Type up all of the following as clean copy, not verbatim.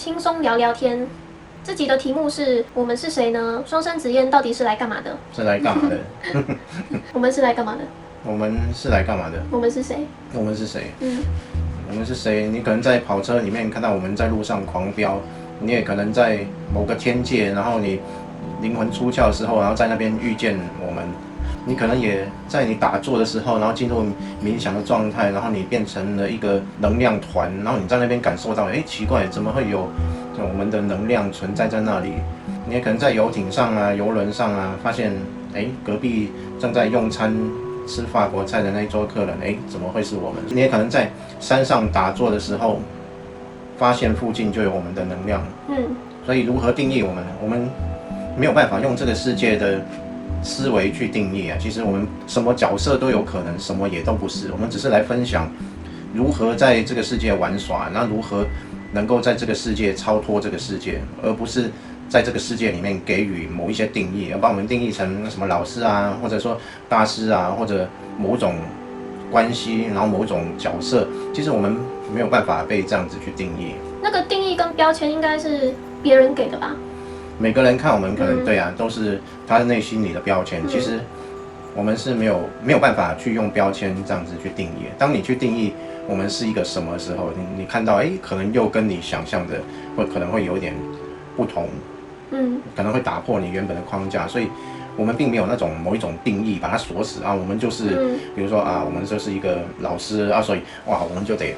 轻松聊聊天。这集的题目是我们是谁呢？双生子燕到底是来干嘛的？是来干嘛的？我们是来干嘛的？我们是来干嘛的？我们是谁？我们是谁？嗯，我们是谁？你可能在跑车里面看到我们在路上狂飙，你也可能在某个天界，然后你灵魂出窍的时候，然后在那边遇见我们。你可能也在你打坐的时候，然后进入冥想的状态，然后你变成了一个能量团，然后你在那边感受到，奇怪，怎么会有我们的能量存在在那里？你也可能在游艇上啊、游轮上啊，发现，隔壁正在用餐吃法国菜的那一桌客人，怎么会是我们？你也可能在山上打坐的时候，发现附近就有我们的能量。所以如何定义我们？我们没有办法用这个世界的思维去定义啊，其实我们什么角色都有可能，什么也都不是。我们只是来分享如何在这个世界玩耍，那如何能够在这个世界超脱这个世界，而不是在这个世界里面给予某一些定义，而把我们定义成什么老师啊，或者说大师啊，或者某种关系，然后某种角色。其实我们没有办法被这样子去定义。那个定义跟标签应该是别人给的吧？每个人看我们可能对啊，都是他内心里的标签。其实我们是没有办法去用标签这样子去定义。当你去定义我们是一个什么时候，你看到可能又跟你想象的可能会有点不同，可能会打破你原本的框架。所以我们并没有那种某一种定义把它锁死啊。我们就是，比如说啊，我们就是一个老师啊，所以哇，我们就得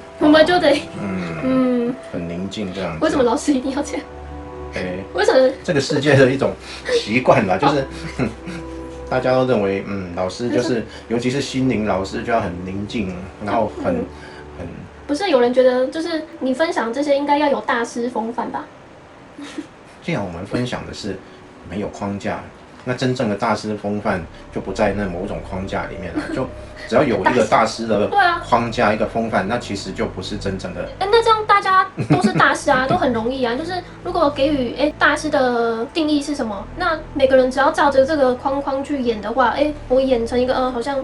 很宁静这样子。为什么老师一定要这样？为什么？这个世界的一种习惯吧，就是大家都认为，老师就是，尤其是心灵老师就要很宁静，然后很。不是有人觉得，就是你分享这些应该要有大师风范吧？既然我们分享的是没有框架，那真正的大师风范就不在那某种框架里面了。就只要有一个大师的框架，一个风范，那其实就不是真正的。那这样大家都是大师啊，都很容易啊。就是如果给予大师的定义是什么，那每个人只要照着这个框框去演的话，我演成一个好像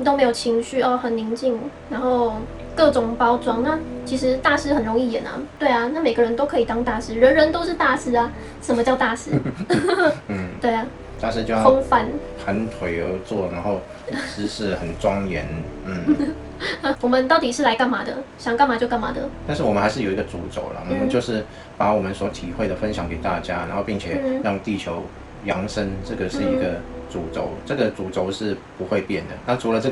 都没有情绪很宁静，然后各种包装，那其实大师很容易演啊。对啊，那每个人都可以当大师，人人都是大师啊。什么叫大师？对啊。大师就要风范，盘腿而坐，然后姿势很庄严。我们到底是来干嘛的？想干嘛就干嘛的。但是我们还是有一个主轴了，我们就是把我们所体会的分享给大家，然后并且让地球扬升，这个是一个主轴，这个主轴是不会变的。那除了这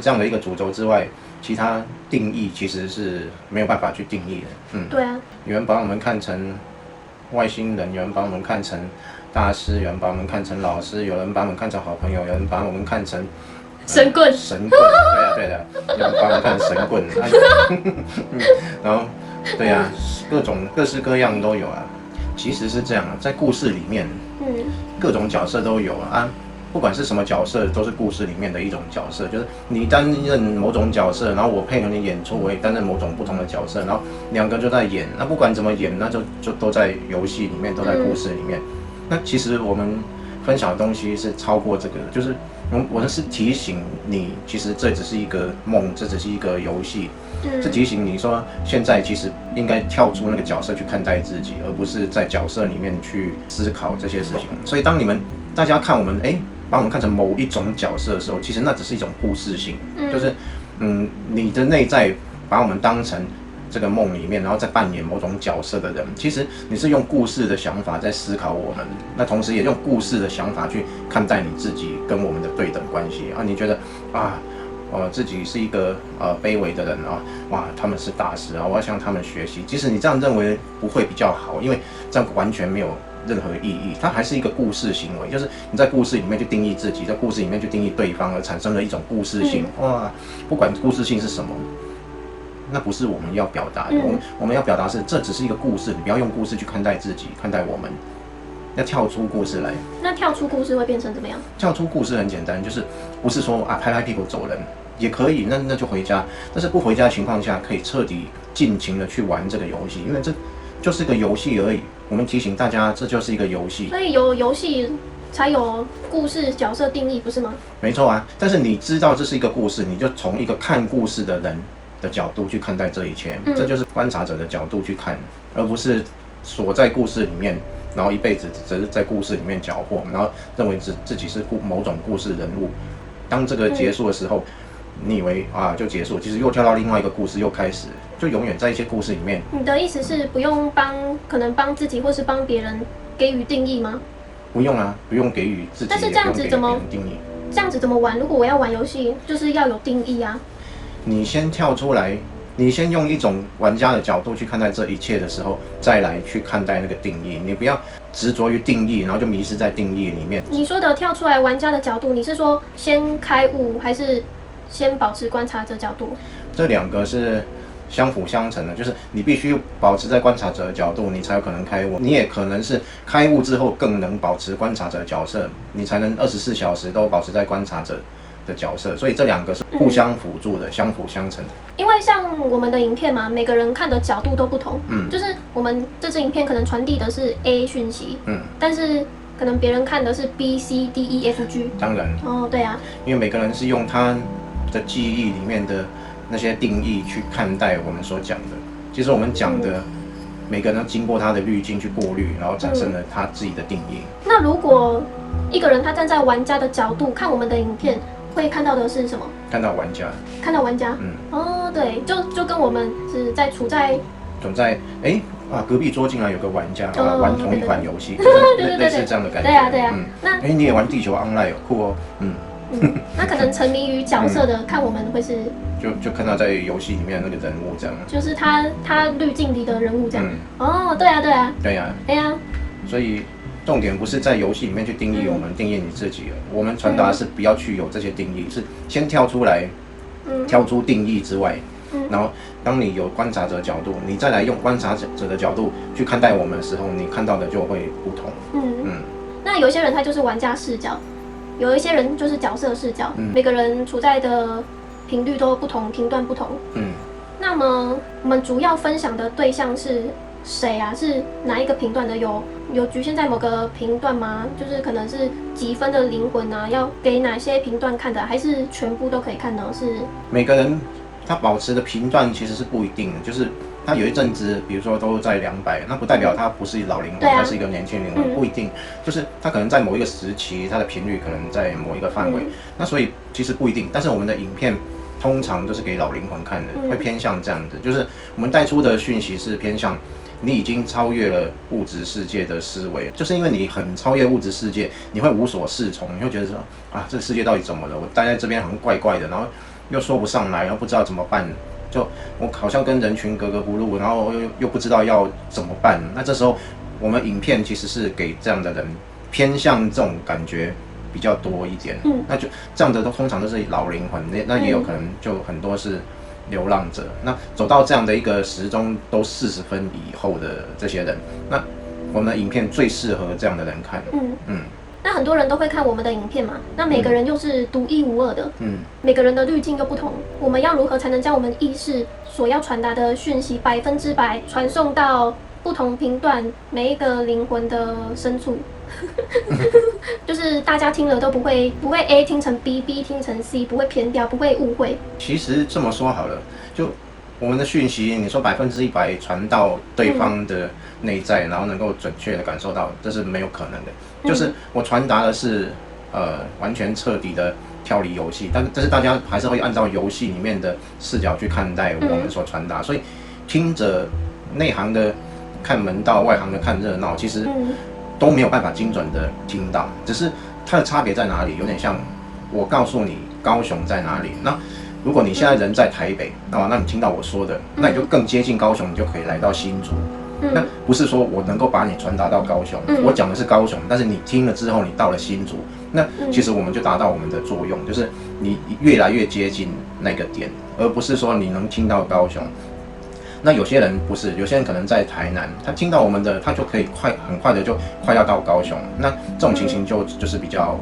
样的一个主轴之外，其他定义其实是没有办法去定义的。对啊。有人把我们看成外星人，有人把我们看成大师，有人把我们看成老师，有人把我们看成好朋友，有人把我们看成神棍。对的，有人把我们看成神棍。然后，对啊，各式各样都有啊。其实是这样啊，在故事里面，各种角色都有啊。不管是什么角色，都是故事里面的一种角色。就是你担任某种角色，然后我配合你演出，我也担任某种不同的角色，然后两个就在演。那不管怎么演，那就都在游戏里面，都在故事里面。那其实我们分享的东西是超过这个的，就是我是提醒你，其实这只是一个梦，这只是一个游戏。是提醒你说，现在其实应该跳出那个角色去看待自己，而不是在角色里面去思考这些事情。所以当大家看我们，把我们看成某一种角色的时候，其实那只是一种故事性，就是你的内在把我们当成这个梦里面，然后再扮演某种角色的人，其实你是用故事的想法在思考我们，那同时也用故事的想法去看待你自己跟我们的对等关系啊。你觉得自己是一个卑微的人啊，哇，他们是大师啊，我要向他们学习。即使你这样认为不会比较好，因为这样完全没有任何意义，它还是一个故事行为，就是你在故事里面去定义自己，在故事里面去定义对方，而产生了一种故事性。哇，不管故事性是什么，那不是我们要表达的。我们要表达是，这只是一个故事，你不要用故事去看待自己，看待我们。要跳出故事来。那跳出故事会变成怎么样？跳出故事很简单，就是不是说拍拍屁股走人也可以，那就回家。但是不回家的情况下，可以彻底尽情的去玩这个游戏，因为这就是个游戏而已。我们提醒大家，这就是一个游戏。所以有游戏才有故事角色定义，不是吗？没错啊，但是你知道这是一个故事，你就从一个看故事的人的角度去看待这一切，这就是观察者的角度去看，而不是锁在故事里面，然后一辈子只是在故事里面搅和，然后认为自己是某种故事人物。当这个结束的时候，你以为啊就结束，其实又跳到另外一个故事又开始，就永远在一些故事里面。你的意思是不用可能帮自己或是帮别人给予定义吗？不用啊，不用给予自己，但是这样子怎么定义？这样子怎么玩？如果我要玩游戏，就是要有定义啊。你先跳出来，你先用一种玩家的角度去看待这一切的时候，再来去看待那个定义。你不要执着于定义，然后就迷失在定义里面。你说的跳出来玩家的角度，你是说先开悟，还是先保持观察者角度？这两个是相辅相成的，就是你必须保持在观察者的角度，你才有可能开悟。你也可能是开悟之后更能保持观察者的角色，你才能24小时都保持在观察者的角色。所以这两个是互相辅助的，相辅相成的。因为像我们的影片嘛，每个人看的角度都不同。就是我们这支影片可能传递的是 A 讯息，但是可能别人看的是 B、C、D、E、F、G。当然。哦，对啊。因为每个人是用他的记忆里面的那些定义去看待我们所讲的。其实我们讲的，每个人都经过他的滤镜去过滤，然后产生了他自己的定义。那如果一个人他站在玩家的角度看我们的影片，会看到的是什么？看到玩家。看到玩家。哦，对，就跟我们是处在隔壁桌竟然有个玩家玩同一款游戏，类似这样的感觉。对啊，对啊。那你也玩地球 Online 有酷哦。那可能沉迷于角色的看我们会是就看到在游戏里面的那个人物这样，就是他滤镜里的人物这样。哦，对啊，对啊，对啊，对啊。所以重点不是在游戏里面去定义我们，定义你自己。我们传达的是不要去有这些定义，是先跳出来，跳出定义之外，然后当你有观察者角度，你再来用观察者的角度去看待我们的时候，你看到的就会不同。那有些人他就是玩家视角。有一些人就是角色视角，每个人处在的频率都不同，频段不同。那么我们主要分享的对象是谁啊？是哪一个频段的？有局限在某个频段吗？就是可能是几分的灵魂啊，要给哪些频段看的？还是全部都可以看呢？是每个人他保持的频段其实是不一定的，就是他有一阵子，比如说都在200，那不代表他不是老灵魂，他是一个年轻灵魂，不一定。就是他可能在某一个时期，他的频率可能在某一个范围，那所以其实不一定。但是我们的影片通常就是给老灵魂看的，会偏向这样子，就是我们带出的讯息是偏向你已经超越了物质世界的思维，就是因为你很超越物质世界，你会无所适从，你会觉得说啊，这个世界到底怎么了？我待在这边好像怪怪的，然后又说不上来，然后不知道怎么办。就我好像跟人群格格不入，然后又不知道要怎么办。那这时候我们影片其实是给这样的人偏向这种感觉比较多一点。那就这样的都通常都是老灵魂，那也有可能就很多是流浪者。那走到这样的一个时钟都40分以后的这些人，那我们的影片最适合这样的人看。那很多人都会看我们的影片嘛，那每个人又是独一无二的，每个人的滤镜又不同，我们要如何才能将我们意识所要传达的讯息100%传送到不同频段每一个灵魂的深处？就是大家听了都不会 A 听成 B 听成 C， 不会偏掉，不会误会。其实这么说好了，就我们的讯息，你说100%传到对方的内在，然后能够准确的感受到，这是没有可能的。就是我传达的是完全彻底的跳离游戏，但是大家还是会按照游戏里面的视角去看待我们所传达，所以听着内行的看门道，外行的看热闹，其实都没有办法精准的听到，只是它的差别在哪里？有点像我告诉你高雄在哪里，那如果你现在人在台北，那你听到我说的，那你就更接近高雄，你就可以来到新竹。那不是说我能够把你传达到高雄，我讲的是高雄，但是你听了之后，你到了新竹，那其实我们就达到我们的作用，就是你越来越接近那个点，而不是说你能听到高雄。那有些人不是，有些人可能在台南，他听到我们的，他就可以很快的就快要到高雄。那这种情形就是比较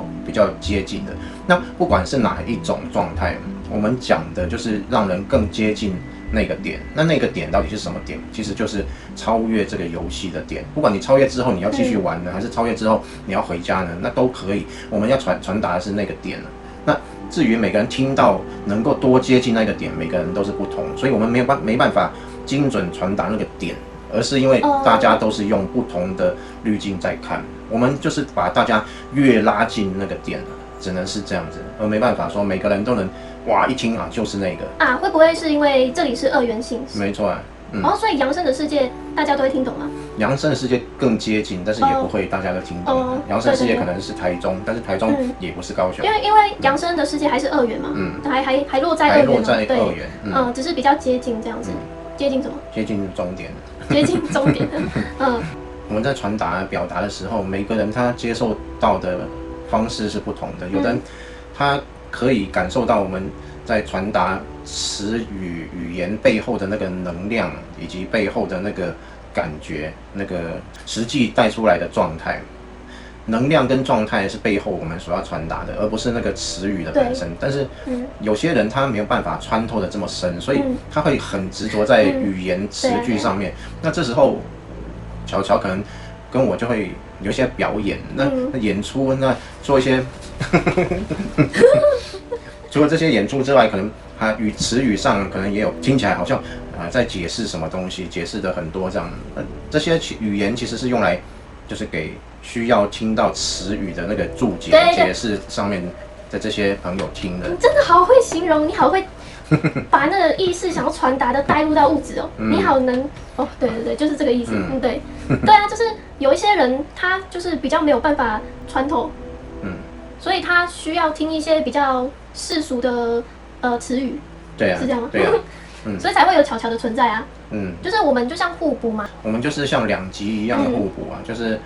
接近的。那不管是哪一种状态，我们讲的就是让人更接近那个点。那个点到底是什么点？其实就是超越这个游戏的点。不管你超越之后你要继续玩呢，还是超越之后你要回家呢，那都可以。我们要传达的是那个点。那至于每个人听到能够多接近那个点，每个人都是不同，所以我们没办法精准传达那个点，而是因为大家都是用不同的滤镜在看，我们就是把大家越拉近那个点，只能是这样子，而没办法说每个人都能哇一听啊就是那个啊，会不会是因为这里是二元性？没错啊。所以扬升的世界大家都会听懂吗？扬升的世界更接近，但是也不会大家都听懂。扬升的世界可能是台中，但是台中也不是高雄。因为扬升的世界还是二元嘛，还落在二元，对，只是比较接近这样子。接近什么？接近终点。接近终点。我们在传达表达的时候，每个人他接受到的方式是不同的，有的人他可以感受到我们在传达词语言背后的那个能量，以及背后的那个感觉，那个实际带出来的状态。能量跟状态是背后我们所要传达的，而不是那个词语的本身。但是有些人他没有办法穿透的这么深，所以他会很执着在语言词句上面。那这时候乔乔可能跟我就会有一些表演，那演出那做一些除了这些演出之外，可能他词语上可能也有听起来好像在解释什么东西，解释的很多这样。这些语言其实是用来就是给需要听到词语的那个注解解释上面的这些朋友听的。你真的好会形容，你好会把那个意识想要传达的带入到物质哦，你好能哦，对对对，就是这个意思。对对啊，就是有一些人他就是比较没有办法穿透，所以他需要听一些比较世俗的词语，对啊，是这样吗？对啊，所以才会有巧巧的存在啊。就是我们就像互补嘛，我们就是像两极一样的互补啊，就是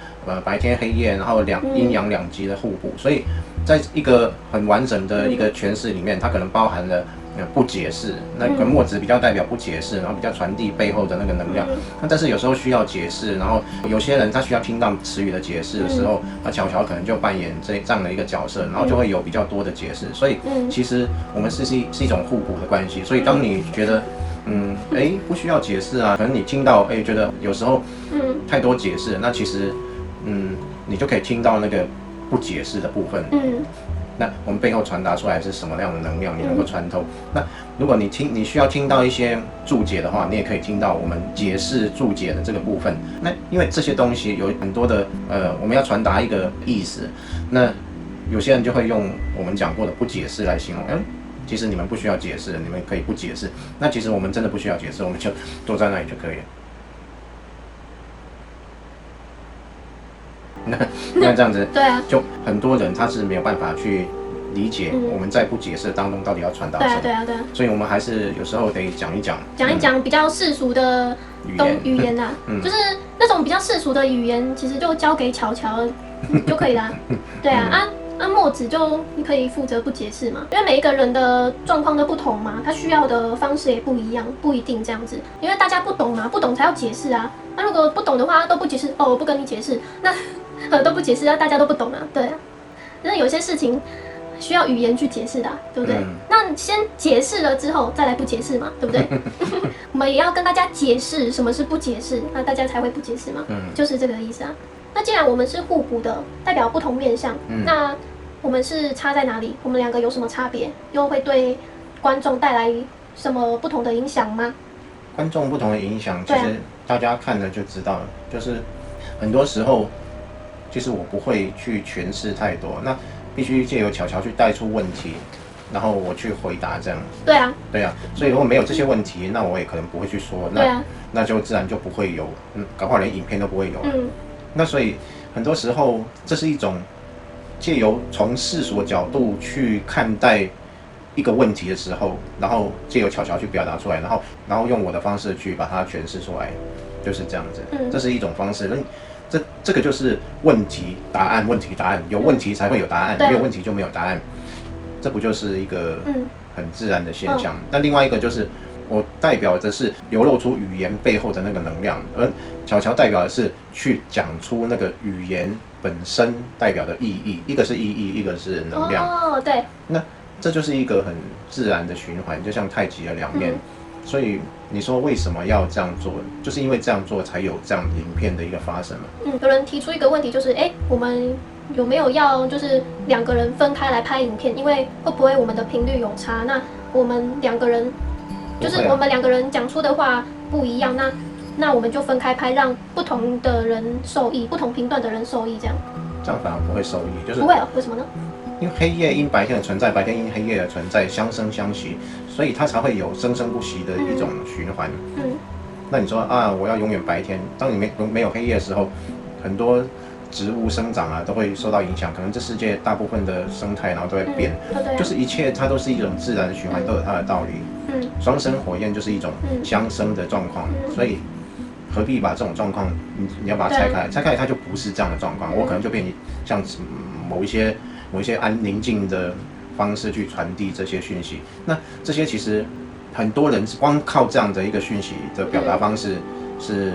白天黑夜，然后阴阳两极的互补，所以在一个很完整的一个诠释里面，它可能包含了不解释，那个墨子比较代表不解释，然后比较传递背后的那个能量。那但是有时候需要解释，然后有些人他需要听到词语的解释的时候，那巧巧可能就扮演这样的一个角色，然后就会有比较多的解释。所以其实我们是一种互补的关系。所以当你觉得不需要解释啊，可能你听到觉得有时候太多解释，那其实你就可以听到那个不解释的部分。那我们背后传达出来是什么样的能量，你能够穿透。那如果你需要听到一些注解的话，你也可以听到我们解释注解的这个部分。那因为这些东西有很多的我们要传达一个意思，那有些人就会用我们讲过的不解释来形容。其实你们不需要解释，你们可以不解释。那其实我们真的不需要解释，我们就坐在那里就可以了。那这样子，对啊，就很多人他是没有办法去理解我们在不解释当中到底要传达什么。对啊。所以我们还是有时候得讲一讲比较世俗的语言啊，就是那种比较世俗的语言，其实就交给巧巧就可以啦。对啊。墨子就你可以负责不解释嘛，因为每一个人的状况都不同嘛，他需要的方式也不一样，不一定这样子，因为大家不懂嘛，不懂才要解释啊。那如果不懂的话都不解释，我不跟你解释，那都不解释，大家都不懂啊，对啊。那有些事情需要语言去解释的对不对？那先解释了之后再来不解释嘛，对不对？我们也要跟大家解释什么是不解释，那大家才会不解释嘛，就是这个意思啊。那既然我们是互补的，代表不同面向，那我们是差在哪里？我们两个有什么差别？又会对观众带来什么不同的影响吗？观众不同的影响，其实大家看了就知道了。就是很多时候，其实我不会去诠释太多，那必须借由巧巧去带出问题，然后我去回答这样。对啊。所以如果没有这些问题，那我也可能不会去说，那就自然就不会有，搞不好连影片都不会有。那所以很多时候，这是一种借由从世俗的角度去看待一个问题的时候，然后借由巧巧去表达出来，然后用我的方式去把它诠释出来，就是这样子。这是一种方式。这个就是问题答案，问题答案，有问题才会有答案，没有问题就没有答案。这不就是一个很自然的现象？那另外一个就是我代表的是流露出语言背后的那个能量，而巧巧代表的是去讲出那个语言本身代表的意义，一个是意义，一个是能量。对。那这就是一个很自然的循环，就像太极的两面。所以你说为什么要这样做？就是因为这样做才有这样影片的一个发生嘛。有人提出一个问题，就是我们有没有要就是2个人分开来拍影片？因为会不会我们的频率有差？那我们2个人就是我们2个人讲出的话不一样，那我们就分开拍，让不同的人受益，不同频段的人受益，这样反而不会受益，就是不会哦？为什么呢？因为黑夜因白天的存在，白天因黑夜的存在，相生相息，所以它才会有生生不息的一种循环。那你说啊，我要永远白天，当你没有黑夜的时候，很多植物生长啊都会受到影响，可能这世界大部分的生态然后都会变，就是一切它都是一种自然的循环，都有它的道理。双生火焰就是一种相生的状况，所以何必把这种状况你要把它拆开来，拆开来它就不是这样的状况，我可能就变像某一些宁静的方式去传递这些讯息。那这些其实很多人光靠这样的一个讯息的表达方式是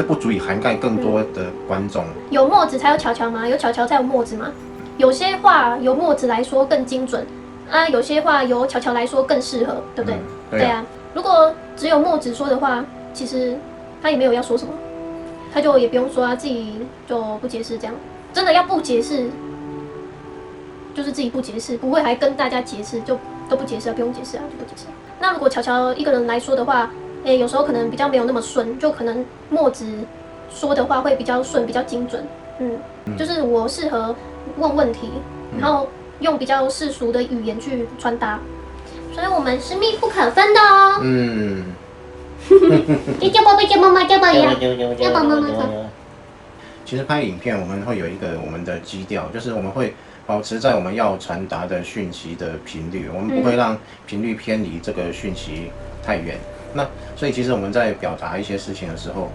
不足以涵盖更多的观众。有墨子才有巧巧吗？有巧巧才有墨子吗？有些话由墨子来说更精准啊，有些话由巧巧来说更适合，对不对？对啊。如果只有墨子说的话，其实他也没有要说什么，他就也不用说啊，自己就不解释这样。真的要不解释，就是自己不解释，不会还跟大家解释，就都不解释啊，不用解释啊，就不解释。那如果巧巧一个人来说的话，有时候可能比较没有那么顺，就可能墨子说的话会比较顺，比较精准。就是我适合问问题，然后用比较世俗的语言去传达，所以我们是密不可分的哦。叫爸爸叫妈妈叫爸爸叫爸爸妈妈。其实拍影片我们会有一个我们的基调，就是我们会保持在我们要传达的讯息的频率，我们不会让频率偏离这个讯息太远。那所以其实我们在表达一些事情的时候，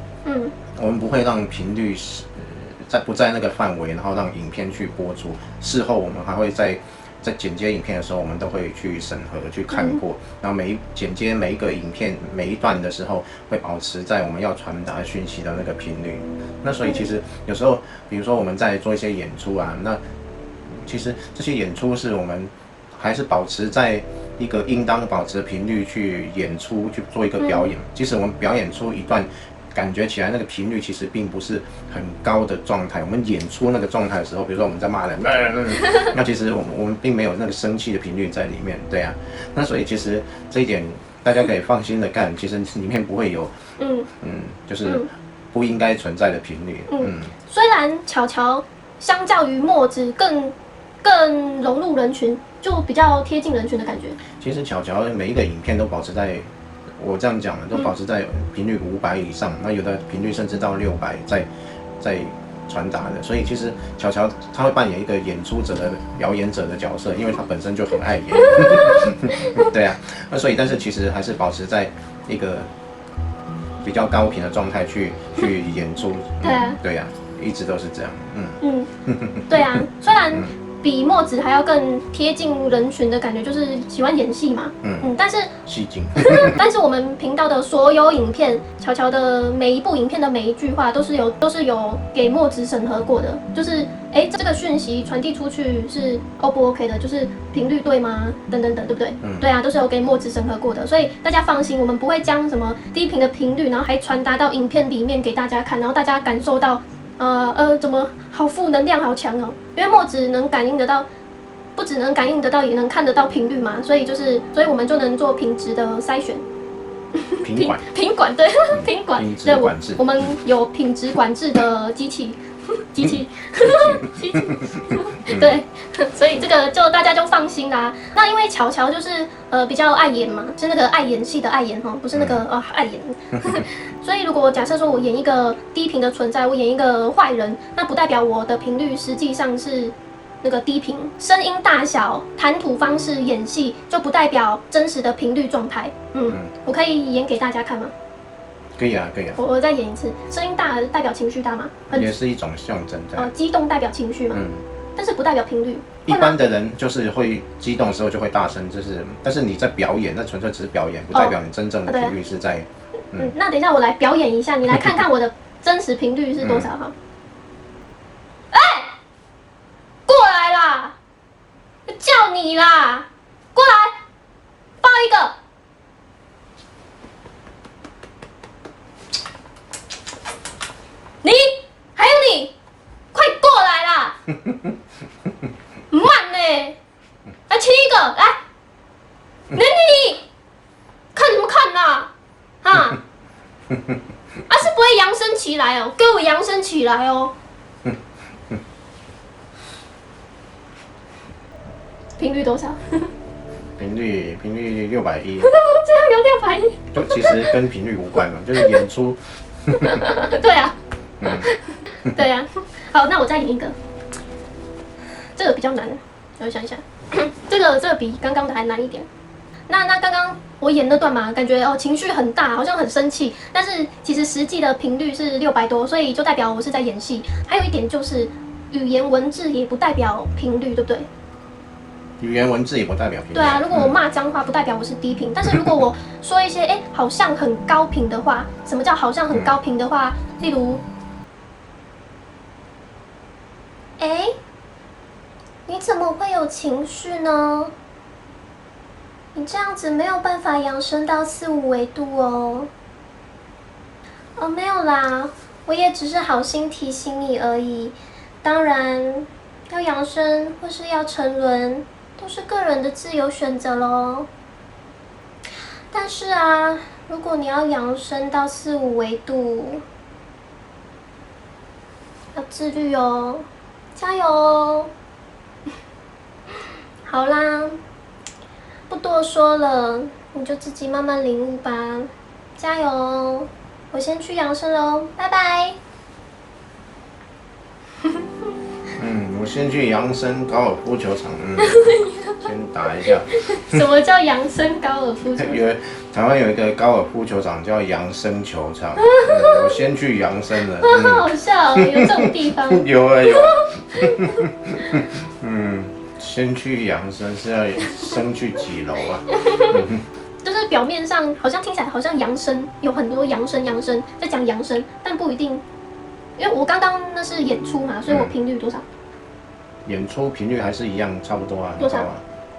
我们不会让频率不在那个范围，然后让影片去播出。事后我们还会在剪接影片的时候，我们都会去审核、去看过，然后剪接每一个影片每一段的时候，会保持在我们要传达讯息的那个频率。那所以其实有时候，比如说我们在做一些演出啊，那其实这些演出是我们还是保持在一个应当保持的频率去演出，去做一个表演。即使我们表演出一段感觉起来那个频率其实并不是很高的状态，我们演出那个状态的时候，比如说我们在骂人，那其实我们并没有那个生气的频率在里面，对啊。那所以其实这一点大家可以放心的干，其实里面不会有就是不应该存在的频率。虽然巧巧相较于墨子更融入人群，就比较贴近人群的感觉。其实巧巧每一个影片都保持在，我这样讲的，都保持在频率500以上，那有的频率甚至到600在传达的。所以其实巧巧他会扮演一个演出者的表演者的角色，因为他本身就很爱演。对啊，那所以但是其实还是保持在一个比较高频的状态去演出。对啊，一直都是这样。对啊，虽然比墨子还要更贴近人群的感觉，就是喜欢演戏嘛。但是戏精。但是我们频道的所有影片，巧巧的每一部影片的每一句话都是有给墨子审核过的，就是这个讯息传递出去是 O 不 OK 的，就是频率对吗？等等等，对不对？对啊，都是有给墨子审核过的，所以大家放心，我们不会将什么低频的频率，然后还传达到影片里面给大家看，然后大家感受到。怎么好负能量好强哦？因为墨子能感应得到，不只能感应得到，也能看得到频率嘛，所以我们就能做品质的筛选。品管对，品管对，我们有品质管制的机器。对，所以这个就大家就放心啦。那因为巧巧就是比较爱演嘛，是那个爱演戏的爱演哈，不是那个爱演。所以如果假设说我演一个低频的存在，我演一个坏人，那不代表我的频率实际上是那个低频，声音大小、谈吐方式、演戏就不代表真实的频率状态。我可以演给大家看吗？可以啊，可以啊。我再演一次，声音大代表情绪大吗？也是一种象征。激动代表情绪嘛。但是不代表频率。一般的人就是会激动的时候就会大声，但是你在表演，那纯粹只是表演，不代表你真正的频率是在。那等一下我来表演一下，你来看看我的真实频率是多少哈。过来啦！叫你啦！过来，抱一个。你，还有你，快过来啦！慢呢，来亲一个，来，你，看什么看呐？哈，啊是不会扬声起来哦，给我扬声起来哦。频率多少？频率610，这样有610。就其实跟频率无关嘛，就是演出。对啊，对啊。好，那我再演一个，这个比较难，我想一下，这个比刚刚的还难一点。那刚刚我演那段嘛，感觉情绪很大，好像很生气，但是其实实际的频率是600多，所以就代表我是在演戏。还有一点就是语言文字也不代表频率，对不对？语言文字也不代表频率。对啊，如果我骂脏话，不代表我是低频。但是如果我说一些好像很高频的话，什么叫好像很高频的话？例如，你怎么会有情绪呢？你这样子没有办法扬升到4、5维度哦。没有啦，我也只是好心提醒你而已。当然，要扬升或是要沉沦，都是个人的自由选择咯。但是啊，如果你要扬升到4、5维度，要自律哦，加油哦！好啦，不多说了，你就自己慢慢领悟吧，加油哦！我先去扬升喽，拜拜。我先去扬升高尔夫球场，先打一下。什么叫扬升高尔夫球场？台湾有一个高尔夫球场叫扬升球场，我先去扬升了。好笑哦，有这种地方？有啊。先去扬升是要升去几楼啊？就是表面上好像听起来好像扬升，有很多扬升在讲扬升，但不一定，因为我刚刚那是演出嘛，所以我频率多少？演出频率还是一样，差不多啊。多少？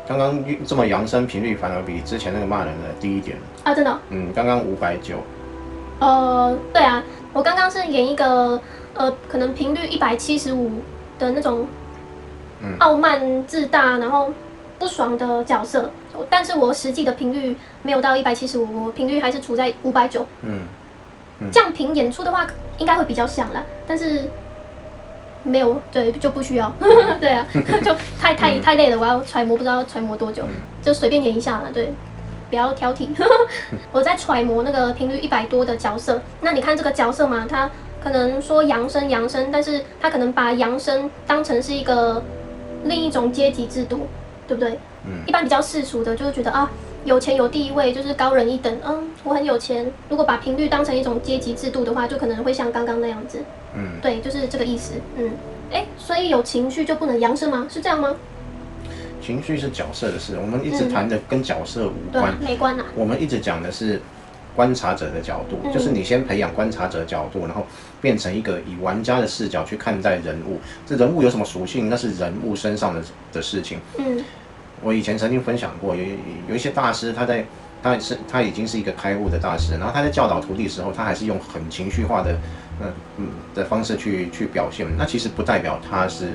刚刚这么扬声频率反而比之前那个骂人的低一点啊，真的？刚刚590。对啊，我刚刚是演一个可能频率175的那种傲慢自大，然后不爽的角色，但是我实际的频率没有到175，我频率还是处在590。这样凭演出的话，应该会比较像啦，但是。没有，对，就不需要。对啊，就太累了，我要揣摩，不知道揣摩多久，就随便演一下啦。对，不要挑剔。我在揣摩那个频率100多的角色。那你看这个角色嘛，他可能说扬升，但是他可能把扬升当成是一个另一种阶级制度，对不对？一般比较世俗的，就会觉得啊，有钱有地位就是高人一等。我很有钱。如果把频率当成一种阶级制度的话，就可能会像刚刚那样子。对，就是这个意思。所以有情绪就不能扬升吗？是这样吗？情绪是角色的事，我们一直谈的跟角色无关，没关啊。我们一直讲的是观察者的角度，就是你先培养观察者的角度，然后变成一个以玩家的视角去看待人物。这人物有什么属性，那是人物身上的事情。我以前曾经分享过，有一些大师，他已经是一个开悟的大师，然后他在教导徒弟的时候，他还是用很情绪化的方式去表现。那其实不代表他是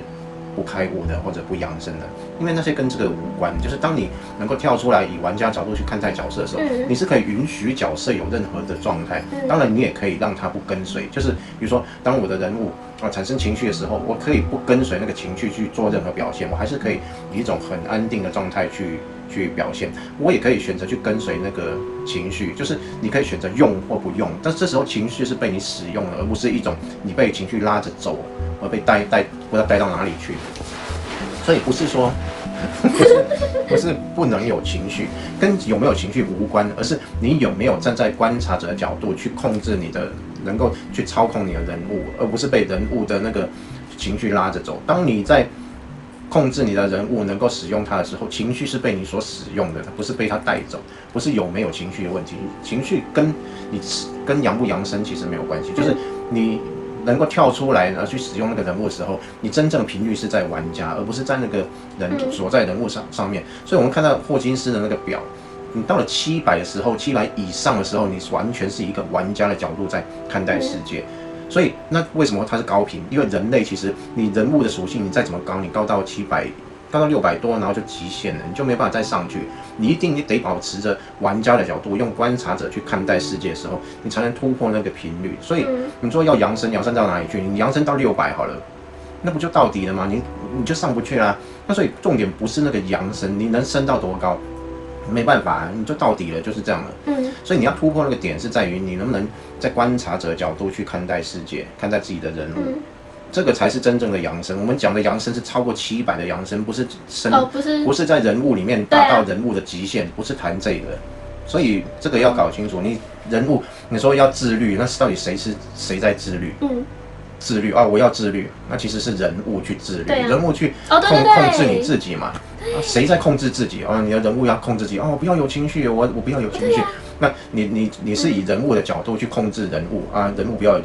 不开悟的或者不扬升的，因为那些跟这个无关。就是当你能够跳出来以玩家角度去看待角色的时候，你是可以允许角色有任何的状态。当然，你也可以让他不跟随。就是比如说，当我的人物产生情绪的时候，我可以不跟随那个情绪去做任何表现，我还是可以以一种很安定的状态去表现。我也可以选择去跟随那个情绪，就是你可以选择用或不用，但是这时候情绪是被你使用了，而不是一种你被情绪拉着走，而被不知道带到哪里去。所以不是说不是不能有情绪，跟有没有情绪无关，而是你有没有站在观察者的角度去控制你的，能够去操控你的人物，而不是被人物的那个情绪拉着走。当你在控制你的人物，能够使用它的时候，情绪是被你所使用的，不是被它带走，不是有没有情绪的问题。情绪跟扬不扬升其实没有关系，就是你能够跳出来，然后去使用那个人物的时候，你真正的频率是在玩家，而不是在那个人所在人物上面。所以我们看到霍金斯的那个表，你到了700的时候，700以上的时候，你完全是一个玩家的角度在看待世界。所以那为什么它是高频？因为人类其实你人物的属性，你再怎么高，你高到700。高到600多，然后就极限了，你就没办法再上去。你一定得保持着玩家的角度，用观察者去看待世界的时候，你才能突破那个频率。所以你说要扬升，扬升到哪里去？你扬升到600好了，那不就到底了吗？你就上不去啦。那所以重点不是那个扬升，你能升到多高？没办法，你就到底了，就是这样了。所以你要突破那个点，是在于你能不能在观察者角度去看待世界，看待自己的人物。这个才是真正的扬升。我们讲的扬升是超过700的扬升，不是升，不是在人物里面达到人物的极限，不是谈这个。所以这个要搞清楚。你人物，你说要自律，那到底谁在自律？自律啊，我要自律，那其实是人物去自律，人物去控制你自己嘛。谁在控制自己？你的人物要控制自己。我不要有情绪，我不要有情绪。那你是以人物的角度去控制人物啊，人物不要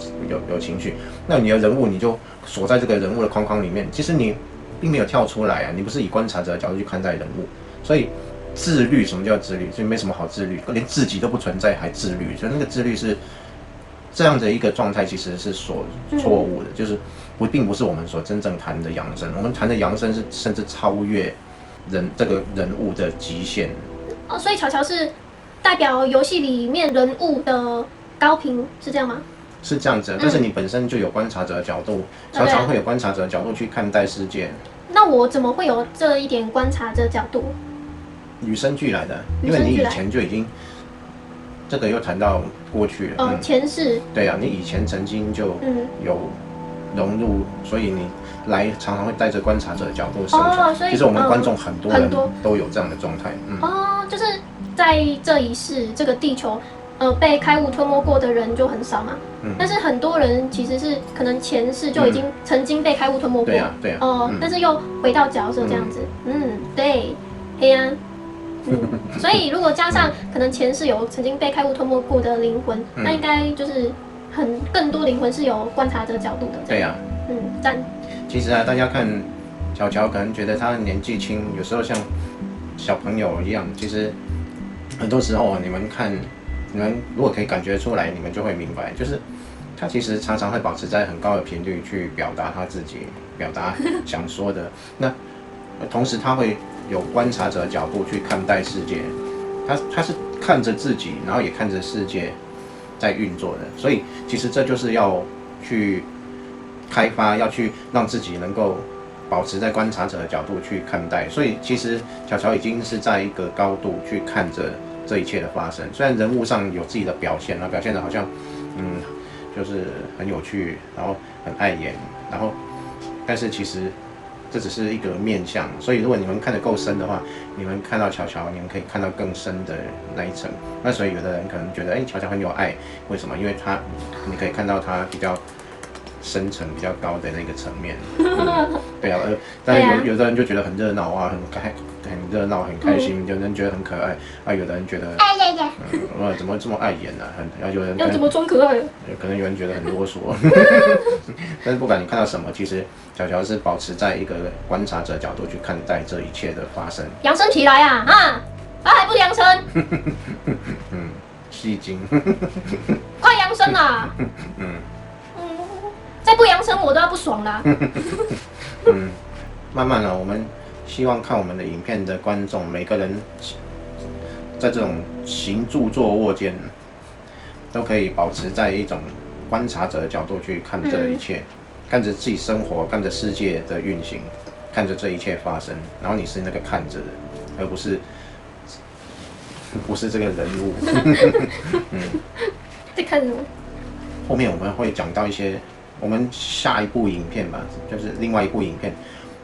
有情绪。那你的人物你就锁在这个人物的框框里面，其实你并没有跳出来啊，你不是以观察者的角度去看待人物。所以自律，什么叫自律？所以没什么好自律，连自己都不存在还自律，所以那个自律是这样的一个状态，其实是错误的，就是并不是我们所真正谈的扬升。我们谈的扬升是甚至超越这个人物的极限。所以乔乔是代表游戏里面人物的高频，是这样吗？是这样子，但是你本身就有观察者的角度，常常会有观察者的角度去看待世界。那我怎么会有这一点观察者角度？与生俱来的，因为你以前就已经，这个又谈到过去了。前世。对啊，你以前曾经就有融入，所以你常常会带着观察者的角度生存。其实我们观众很多人都有这样的状态。就是在这一世这个地球。被开悟吞没过的人就很少嘛，但是很多人其实是可能前世就已经曾经被开悟吞没过，对啊，但是又回到角色这样子，对，黑暗，所以如果加上可能前世有曾经被开悟吞没过的灵魂，那应该就是更多灵魂是有观察者角度的，对呀，赞。其实啊，大家看乔乔可能觉得他年纪轻，有时候像小朋友一样，其实很多时候你们如果可以感觉出来，你们就会明白，就是他其实常常会保持在很高的频率去表达他自己，表达想说的。那同时他会有观察者的角度去看待世界，他是看着自己，然后也看着世界在运作的。所以其实这就是要去开发，要去让自己能够保持在观察者的角度去看待。所以其实乔乔已经是在一个高度去看着这一切的发生，虽然人物上有自己的表现，表现的好像，就是很有趣，然后很碍眼，然后，但是其实这只是一个面向，所以如果你们看得够深的话，你们看到乔乔，你们可以看到更深的那一层。那所以有的人可能觉得，乔乔很有爱，为什么？因为你可以看到他比较深层、比较高的那个层面。对啊，但是有的人就觉得很热闹啊，很热闹，很开心，有人觉得很可爱啊，有的人觉得，怎么这么碍眼呢？有人要怎么装可爱？可能有人觉得很啰嗦。但是不管你看到什么，其实小乔是保持在一个观察者角度去看待这一切的发生。扬升起来啊！还不扬升？戏精。快扬升啊！再不扬升我都要不爽啦。慢慢的，我们希望看我们的影片的观众，每个人在这种行住坐卧间，都可以保持在一种观察者的角度去看这一切，看着自己生活，看着世界的运行，看着这一切发生，然后你是那个看着的，而不是这个人物。在看什么？后面我们会讲到一些我们下一部影片吧，就是另外一部影片。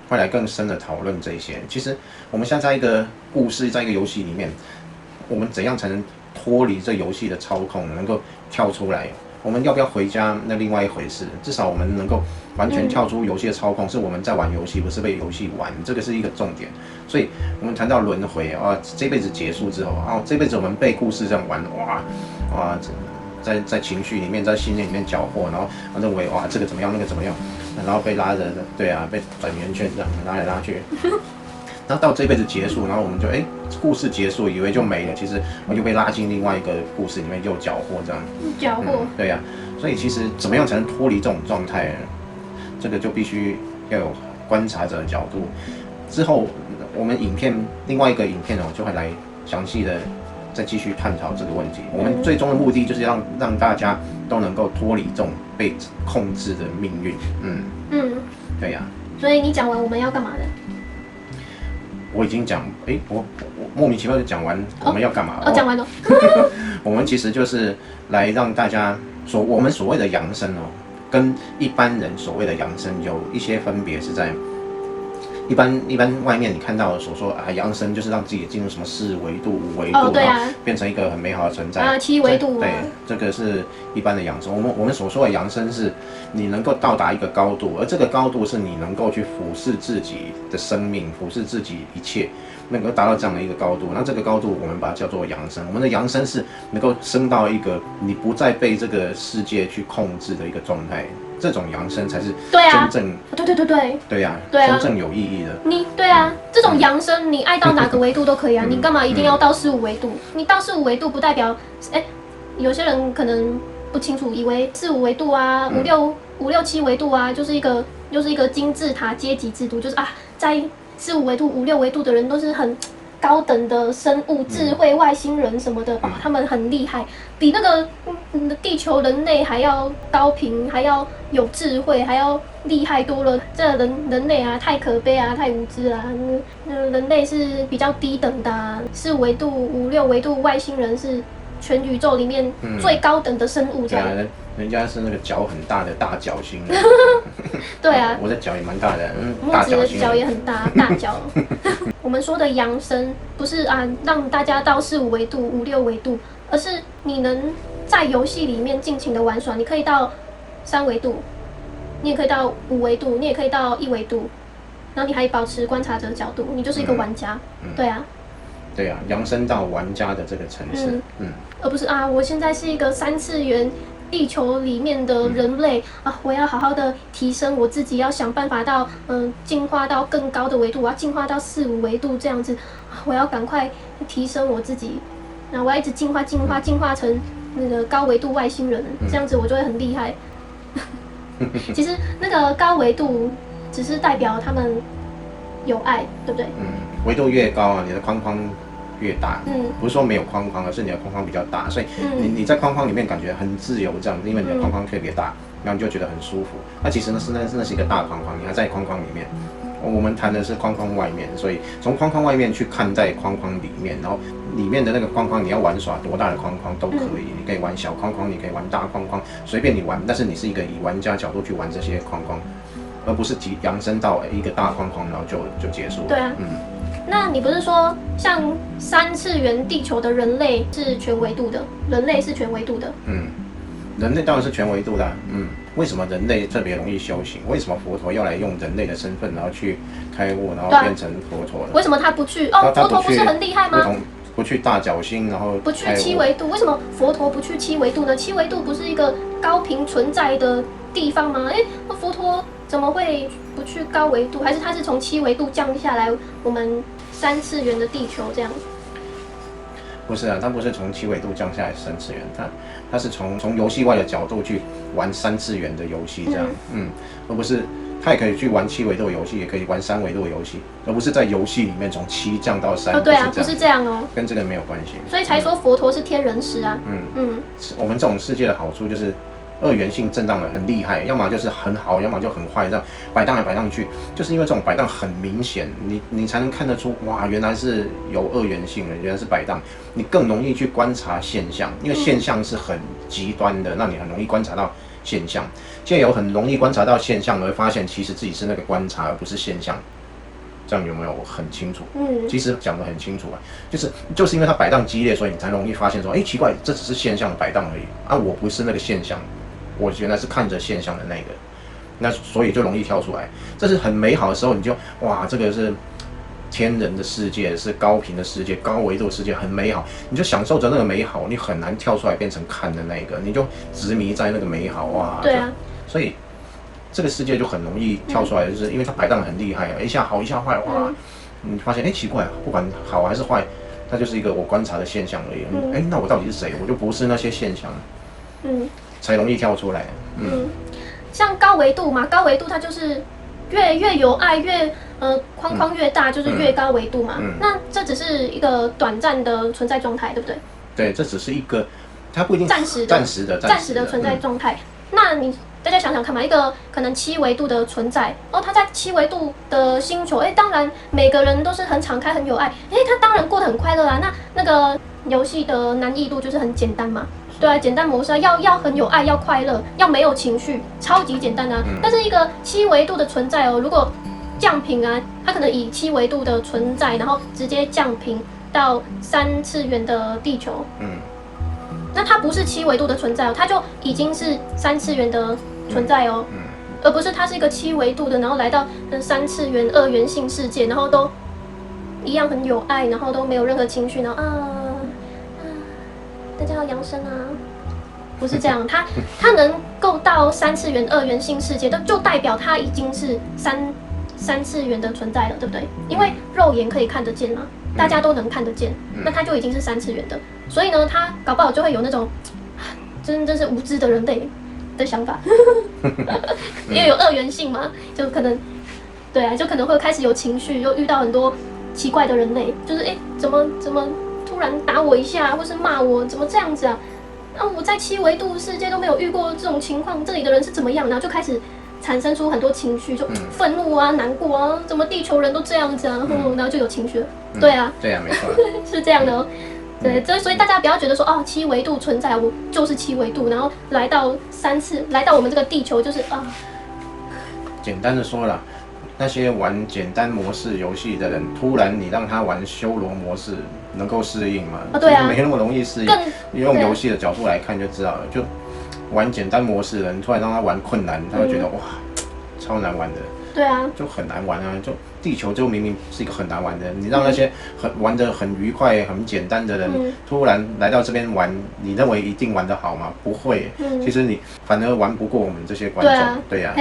会来更深的讨论这些。其实我们现在在一个故事，在一个游戏里面，我们怎样才能脱离这游戏的操控，能够跳出来？我们要不要回家？那另外一回事。至少我们能够完全跳出游戏的操控，是我们在玩游戏，不是被游戏玩，这个是一个重点。所以我们谈到轮回啊，这辈子结束之后啊，这辈子我们被故事这样玩，哇，在情绪里面，在心里面搅和，然后认为哇这个怎么样，那个怎么样。然后被拉着，对啊，被转圆圈这样拉来拉去，然后到这辈子结束，然后我们就故事结束，以为就没了，其实我又被拉进另外一个故事里面又搅和这样。搅和。对啊，所以其实怎么样才能脱离这种状态呢？这个就必须要有观察者的角度。之后我们另外一个影片就会来详细的再继续探讨这个问题。我们最终的目的就是让大家都能够脱离这种被控制的命运。对呀。所以你讲完我们要干嘛的？我已经讲，我莫名其妙就讲完我们要干嘛了。讲完了。我们其实就是来让大家我们所谓的扬升跟一般人所谓的扬升有一些分别，是在一般外面你看到的所说扬升就是让自己进入什么4维度、5维度，变成一个很美好的存在。7维度。对，这个是一般的扬升。我们所说的扬升是你能够到达一个高度，而这个高度是你能够去俯视自己的生命，俯视自己一切，能够达到这样的一个高度。那这个高度我们把它叫做扬升。我们的扬升是能够升到一个你不再被这个世界去控制的一个状态。这种扬升才是真正对呀，真正有意义的。这种扬升，你爱到哪个维度都可以啊，你干嘛一定要到4、5维度？你到4、5维度不代表，有些人可能不清楚，以为4、5维度啊，5、6、7维度啊，就是一个金字塔阶级制度，就是在4、5维度、5、6维度的人都是很高等的生物、智慧外星人什么的，他们很厉害，比那个地球人类还要高频，还要有智慧，还要厉害多了。这人类太可悲太无知人类是比较低等的4、5维度、5、6维度外星人是全宇宙里面最高等的生物这样。人家是那个脚很大的大脚星。对啊，我的脚也蛮大的，木子的脚也很大，大脚。我们说的扬升不是让大家到4、5维度、5、6维度，而是你能在游戏里面尽情的玩耍。你可以到3维度，你也可以到5维度，你也可以到1维度，然后你还保持观察者的角度，你就是一个玩家。对啊，扬升到玩家的这个层次。而不是我现在是一个3次元地球里面的人类我要好好的提升我自己，要想办法到进化到更高的维度，我要进化到4、5维度这样子，我要赶快提升我自己，然后我要一直进化成那个高维度外星人，这样子我就会很厉害。其实那个高维度只是代表他们有爱，对不对？维度越高你的框框越大，不是说没有框框，而是你的框框比较大，所以你在框框里面感觉很自由这样子，因为你的框框特别大，然后你就觉得很舒服。其实那是一个大框框，你还在框框里面。我们谈的是框框外面，所以从框框外面去看待框框里面，然后里面的那个框框你要玩耍多大的框框都可以，你可以玩小框框，你可以玩大框框，随便你玩，但是你是一个以玩家角度去玩这些框框，而不是扬升到一个大框框然后就结束了。对啊，那你不是说像3次元地球的人类是全维度的？人类是全维度的。人类当然是全维度的。为什么人类特别容易修行？为什么佛陀要来用人类的身份，然后去开悟，然后变成佛陀呢？为什么他不去？佛陀不是很厉害吗？不去大角星，然后不去7维度，为什么佛陀不去7维度呢？7维度不是一个高频存在的地方吗？佛陀怎么会不去高维度？还是他是从7维度降下来我们3次元的地球这样？不是他不是从7维度降下来3次元，他是从游戏外的角度去玩3次元的游戏这样，而不是他也可以去玩7维度的游戏，也可以玩3维度的游戏，而不是在游戏里面从7降到3。对啊，不是这样跟这个没有关系。所以才说佛陀是天人师啊。我们这种世界的好处就是二元性震荡的很厉害，要么就是很好，要么就很坏，这样摆荡来摆荡去，就是因为这种摆荡很明显，你才能看得出哇，原来是有二元性的，原来是摆荡，你更容易去观察现象，因为现象是很极端的，让你很容易观察到现象，借由很容易观察到现象而发现其实自己是那个观察而不是现象。这样有没有很清楚？其实讲得很清楚就是因为它摆荡激烈，所以你才容易发现说，奇怪，这只是现象的摆荡而已我不是那个现象，我原来是看着现象的那个，那所以就容易跳出来。这是很美好的时候，你就哇，这个是天人的世界，是高频的世界，高维度的世界，很美好，你就享受着那个美好，你很难跳出来变成看的那个，你就执迷在那个美好哇。对啊，所以这个世界就很容易跳出来，就是因为它摆荡很厉害，一下好一下坏，哇，你发现奇怪，不管好还是坏，它就是一个我观察的现象而已。那我到底是谁？我就不是那些现象。才容易跳出来。像高维度嘛，高维度它就是越有爱越框框越大，就是越高维度嘛。那这只是一个短暂的存在状态，对不对？对，这只是一个，它不一定暂时的存在状态。那大家想想看嘛，一个可能7维度的存在，他在7维度的星球，当然每个人都是很敞开、很有爱，他当然过得很快乐啊。那个游戏的难易度就是很简单嘛，对啊，简单模式要很有爱，要快乐，要没有情绪，超级简单啊。但是一个7维度的存在如果降频啊，它可能以7维度的存在，然后直接降频到3次元的地球，那它不是7维度的存在它就已经是3次元的存在而不是它是一个7维度的，然后来到3次元2元性世界，然后都一样很有爱，然后都没有任何情绪，然后大家要扬声啊，不是这样，它能够到3次元2元性世界，就代表它已经是三次元的存在了，对不对？因为肉眼可以看得见嘛，大家都能看得见，那它就已经是3次元的。所以呢，它搞不好就会有那种真是无知的人类的想法，因为有2元性嘛，就可能对啊，就可能会开始有情绪，又遇到很多奇怪的人类，就是怎么突然打我一下，或是骂我，怎么这样子啊？我在7维度世界都没有遇过这种情况，这里的人是怎么样？然后就开始产生出很多情绪，就愤怒啊、难过啊，怎么地球人都这样子啊？然后就有情绪了。对啊，对啊，没错，是这样的对，所以大家不要觉得说7维度存在，我就是7维度，然后来到我们这个地球就是简单的说啦，那些玩简单模式游戏的人，突然你让他玩修罗模式，能够适应吗？对啊，没那么容易适应。你用游戏的角度来看就知道了，就玩简单模式的人，突然让他玩困难，他会觉得哇，超难玩的。对啊，就很难玩啊！就地球就明明是一个很难玩的，你让那些玩得很愉快、很简单的人，突然来到这边玩，你认为一定玩得好吗？不会，其实你反而玩不过我们这些观众。对呀，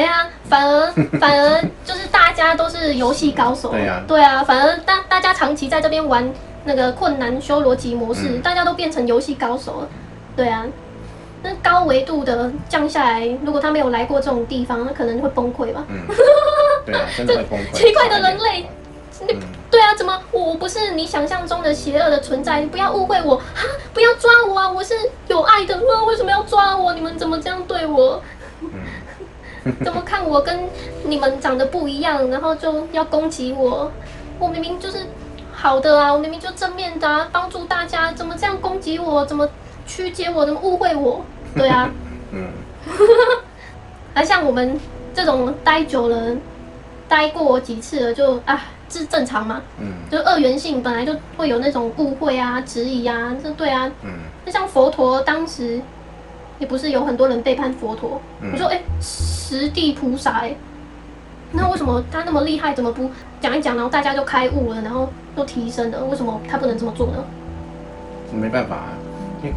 反而就是大家都是游戏高手。对啊，反而大家长期在这边玩那个困难修逻辑模式，大家都变成游戏高手了。对啊。那高维度的降下来，如果他没有来过这种地方，那可能会崩溃吧。对啊，真的会崩溃。奇怪的人类，对啊，怎么我不是你想象中的邪恶的存在？你不要误会我不要抓我啊！我是有爱的，为什么要抓我？你们怎么这样对我？怎么看我跟你们长得不一样，然后就要攻击我？我明明就是好的啊，我明明就正面的啊，帮助大家，怎么这样攻击我？怎么曲解我？怎么误会我？对啊，像我们这种待久了，待过几次了，这正常嘛。就2元性本来就会有那种误会啊、质疑啊，这对啊。就像佛陀当时也不是有很多人背叛佛陀，我说十地菩萨那为什么他那么厉害，怎么不讲一讲，然后大家就开悟了，然后都提升了？为什么他不能这么做呢？没办法啊，因为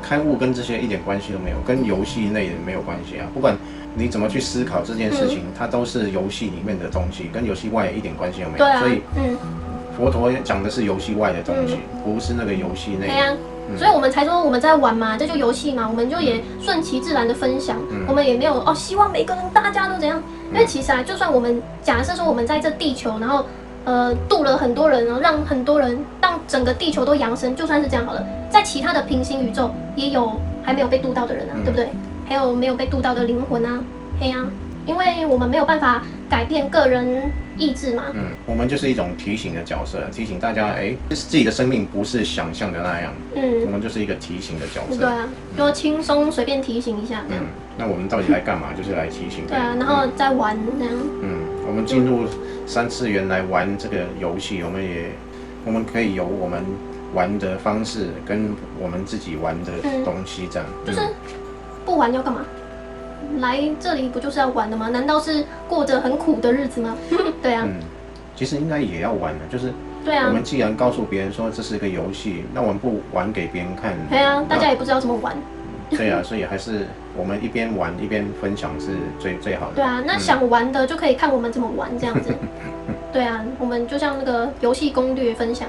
开悟跟这些一点关系都没有，跟游戏内没有关系啊。不管你怎么去思考这件事情，它都是游戏里面的东西，跟游戏外一点关系都没有。所以，佛陀讲的是游戏外的东西，不是那个游戏内。所以我们才说我们在玩嘛，这就游戏嘛，我们就也顺其自然的分享，我们也没有希望每个人大家都怎样，因为其实就算我们假设说我们在这地球，然后度了很多人，然后让很多人让整个地球都扬升，就算是这样好了，在其他的平行宇宙也有还没有被度到的人啊，对不对？还有没有被度到的灵魂啊，因为我们没有办法改变个人意志嘛。我们就是一种提醒的角色，提醒大家，自己的生命不是想象的那样。我们就是一个提醒的角色。对啊，就轻松随便提醒一下这样。那我们到底来干嘛？就是来提醒。对啊，然后再玩这样。我们进入3次元来玩这个游戏，我们可以有我们玩的方式，跟我们自己玩的东西这样。就是不玩要干嘛？来这里不就是要玩的吗？难道是过着很苦的日子吗？对啊。其实应该也要玩的，就是对啊。我们既然告诉别人说这是个游戏，那我们不玩给别人看。对啊，大家也不知道怎么玩。对啊，所以还是我们一边玩一边分享是最好的。对啊，那想玩的就可以看我们怎么玩这样子。对啊，我们就像那个游戏攻略分享。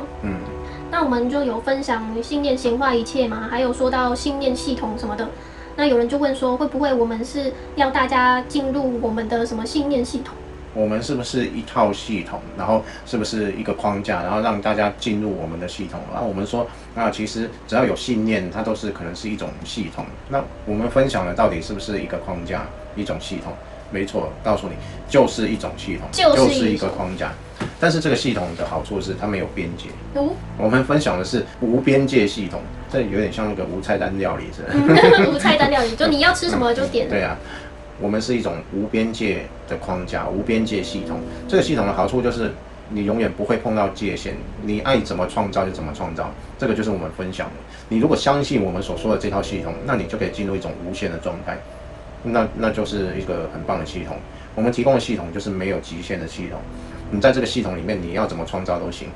那我们就有分享信念显化一切嘛，还有说到信念系统什么的。那有人就问说，会不会我们是要大家进入我们的什么信念系统？我们是不是一套系统，然后是不是一个框架，然后让大家进入我们的系统？然后我们说，其实只要有信念，它都是可能是一种系统。那我们分享的到底是不是一个框架，一种系统？没错，告诉你，就是一种系统，就是一个框架。但是这个系统的好处是它没有边界。我们分享的是无边界系统，这有点像那个无菜单料理似的。无菜单料理，就你要吃什么就点。对啊。我们是一种无边界的框架，无边界系统。这个系统的好处就是你永远不会碰到界限，你爱怎么创造就怎么创造。这个就是我们分享的。你如果相信我们所说的这套系统，那你就可以进入一种无限的状态。那就是一个很棒的系统。我们提供的系统就是没有极限的系统。你在这个系统里面，你要怎么创造都行，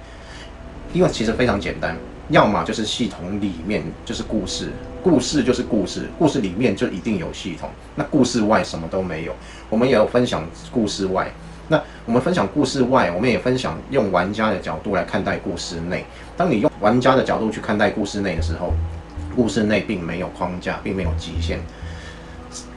因为其实非常简单。要么就是系统里面就是故事，故事就是故事，故事里面就一定有系统。那故事外什么都没有。我们也有分享故事外，那我们分享故事外，我们也分享用玩家的角度来看待故事内。当你用玩家的角度去看待故事内的时候，故事内并没有框架，并没有极限。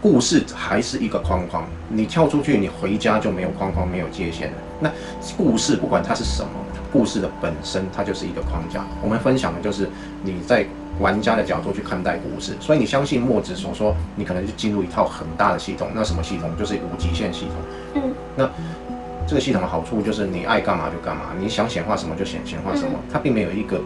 故事还是一个框框，你跳出去，你回家就没有框框，没有界限了。那故事不管它是什么，故事的本身它就是一个框架。我们分享的就是你在玩家的角度去看待故事，所以你相信墨子所说，你可能就进入一套很大的系统。那什么系统？就是无极限系统。那这个系统的好处就是你爱干嘛就干嘛，你想显化什么就显化什么，它并没有一个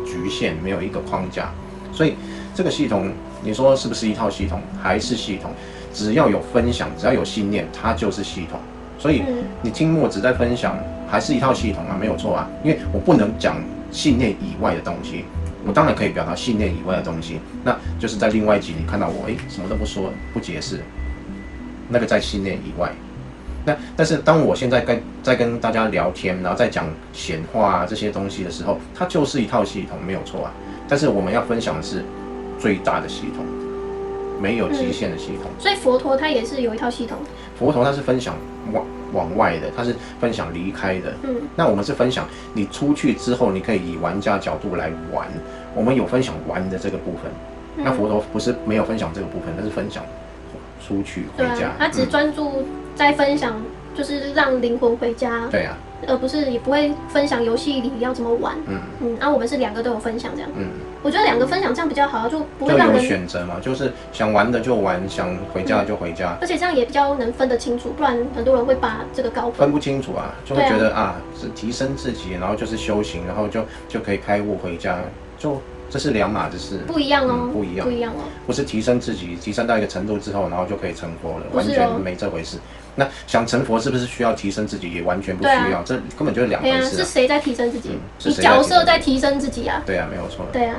局限，没有一个框架。所以这个系统，你说是不是一套系统？还是系统？只要有分享，只要有信念，它就是系统。所以你听墨子在分享，还是一套系统啊，没有错啊。因为我不能讲信念以外的东西，我当然可以表达信念以外的东西。那就是在另外一集你看到我，什么都不说，不解释，那个在信念以外。但是当我现在在跟大家聊天，然后在讲显化这些东西的时候，它就是一套系统，没有错啊。但是我们要分享的是最大的系统，没有极限的系统。所以佛陀他也是有一套系统。佛陀他是分享往外的，他是分享离开的。那我们是分享你出去之后，你可以以玩家角度来玩。我们有分享玩的这个部分。那佛陀不是没有分享这个部分，他是分享出去回家。他只专注在分享，就是让灵魂回家。对啊。而不是也不会分享游戏里要怎么玩。然后我们是两个都有分享这样。我觉得两个分享这样比较好，就不会让人有选择嘛，就是想玩的就玩，想回家就回家。而且这样也比较能分得清楚，不然很多人会把这个搞分不清楚啊，就会觉得是提升自己，然后就是修行，然后就可以开悟回家，这是两码子事，不一样哦，不一样哦，不是提升自己，提升到一个程度之后，然后就可以成佛了，完全没这回事。那想成佛是不是需要提升自己？也完全不需要，这根本就是两回事。是谁在提升自己？你角色在提升自己啊？对啊，没有错。对啊。